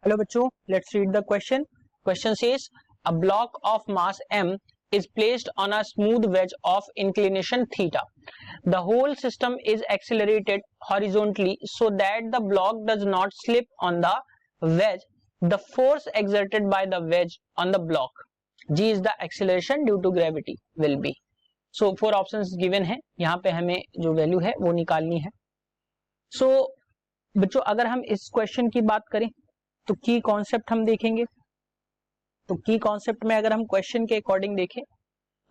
Hello बच्चों, let's read the question. Question says a block of mass m is placed on a smooth wedge of inclination theta. The whole system is accelerated horizontally so that the block does not slip on the wedge. The force exerted by the wedge on the block g is the acceleration due to gravity will be. So four options given है, यहाँ पे हमें जो value है वो निकालनी है. So बच्चों अगर हम इस क्वेश्चन की बात करें तो की कॉन्सेप्ट हम देखेंगे. तो की कॉन्सेप्ट में अगर हम क्वेश्चन के अकॉर्डिंग देखें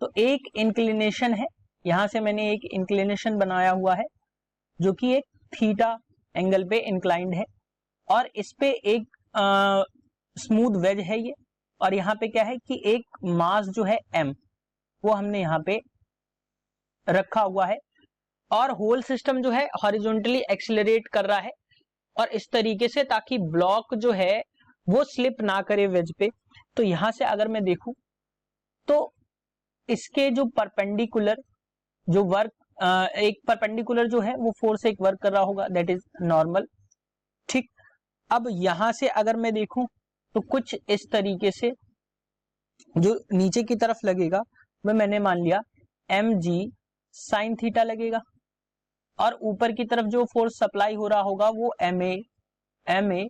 तो एक इंक्लिनेशन है, यहां से मैंने एक इंक्लिनेशन बनाया हुआ है जो कि एक थीटा एंगल पे इंक्लाइंड है और इस पे एक स्मूथ वेज है ये. और यहाँ पे क्या है कि एक मास जो है m वो हमने यहाँ पे रखा हुआ है और होल सिस्टम जो है हॉरिजॉन्टली एक्सीलरेट कर रहा है और इस तरीके से ताकि ब्लॉक जो है वो स्लिप ना करे वेज पे. तो यहां से अगर मैं देखूं तो इसके जो परपेंडिकुलर जो वर्क एक परपेंडिकुलर जो है वो फोर्स एक वर्क कर रहा होगा, दैट इज नॉर्मल. ठीक, अब यहां से अगर मैं देखूं तो कुछ इस तरीके से जो नीचे की तरफ लगेगा वो मैंने मान लिया mg साइन थीटा लगेगा और ऊपर की तरफ जो फोर्स सप्लाई हो रहा होगा वो ma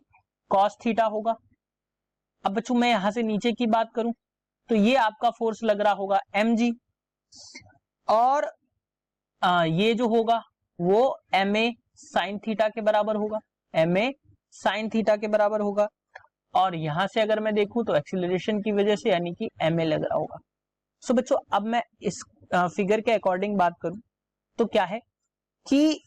कॉस थीटा होगा. अब बच्चों मैं यहां से नीचे की बात करूं तो ये आपका फोर्स लग रहा होगा mg और ये जो होगा वो ma साइन थीटा के बराबर होगा, ma साइन थीटा के बराबर होगा. और यहां से अगर मैं देखूं तो एक्सीलरेशन की वजह से यानी कि ma लग रहा होगा. सो बच्चों अब मैं इस फिगर के अकॉर्डिंग बात करूं तो क्या है कि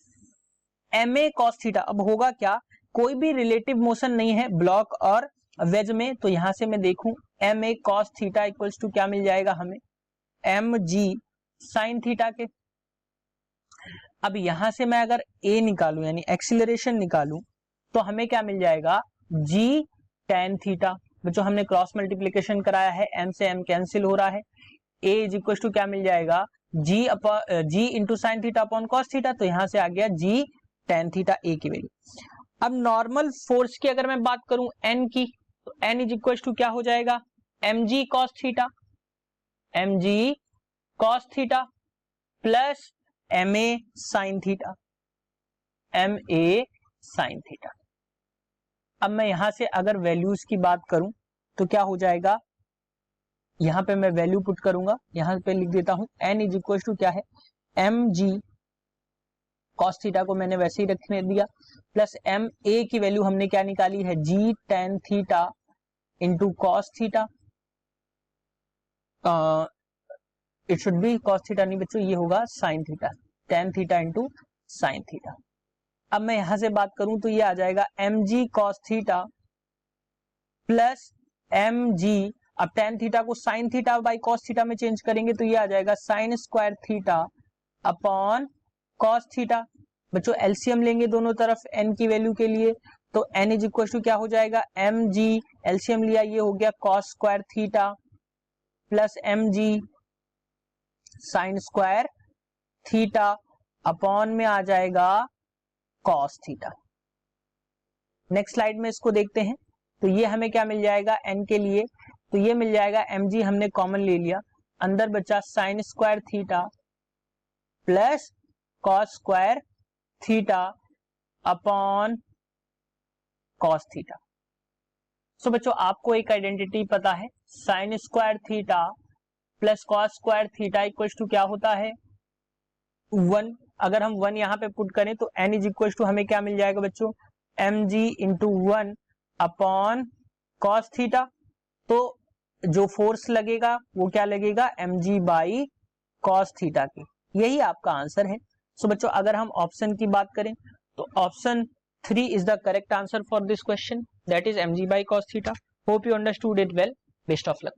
ma cos थीटा, अब होगा क्या, कोई भी रिलेटिव मोशन नहीं है ब्लॉक और वेज में. तो यहां से मैं देखूं ma cos theta equals to क्या मिल जाएगा हमें mg साइन थीटा के. अब यहां से मैं अगर a निकालूं यानी एक्सीलरेशन निकालूं तो हमें क्या मिल जाएगा g tan थीटा. बच्चों हमने क्रॉस मल्टीप्लीकेशन कराया है, m से m कैंसिल हो रहा है. a इज इक्वल टू क्या मिल जाएगा g into sine theta upon cos theta. तो यहां से आ गया g tan थीटा a की वैल्यू. अब नॉर्मल फोर्स की अगर मैं बात करूं n की तो n इज इक्वल टू क्या हो जाएगा mg cos theta, mg cos theta plus ma sin theta, ma sin theta. अब मैं यहां से अगर वैल्यूज की बात करूं तो क्या हो जाएगा, यहां पे मैं वैल्यू पुट करूंगा, यहां पे लिख देता हूं n इज इक्वल टू क्या है mg cos थीटा को मैंने वैसे ही रखने दिया प्लस ma की वैल्यू हमने क्या निकाली है g tan theta into cos theta. It should be cos theta नहीं बच्चों, ये होगा sin theta, tan theta into sin theta. अब मैं यहां से बात करूं तो ये आ जाएगा mg cos theta plus mg, अब tan थीटा को sin theta by cos theta में चेंज करेंगे तो ये आ जाएगा sin square theta upon cos theta. बच्चों एलसीएम लेंगे दोनों तरफ n की वैल्यू के लिए तो n इज इक्वल टू क्या हो जाएगा mg, एलसीएम लिया ये हो गया cos square theta plus mg sign square theta upon में आ जाएगा cos थीटा. नेक्स्ट स्लाइड में इसको देखते हैं तो ये हमें क्या मिल जाएगा n के लिए, तो ये मिल जाएगा mg हमने कॉमन ले लिया, अंदर बचा sine square theta plus cos square theta upon cos theta. So बच्चों आपको एक आइडेंटिटी पता है, sine square theta plus cos square theta equal to क्या होता है 1. अगर हम 1 यहां पे पुट करें तो n इज इक्वल टू हमें क्या मिल जाएगा बच्चों mg into 1 upon cos theta. तो जो फोर्स लगेगा वो क्या लगेगा mg बाई cos थीटा की. यही आपका आंसर है. सो बच्चों अगर हम ऑप्शन की बात करें तो option 3 is the correct answer for this question, that is mg by cos theta. Hope you understood it well. Best of luck.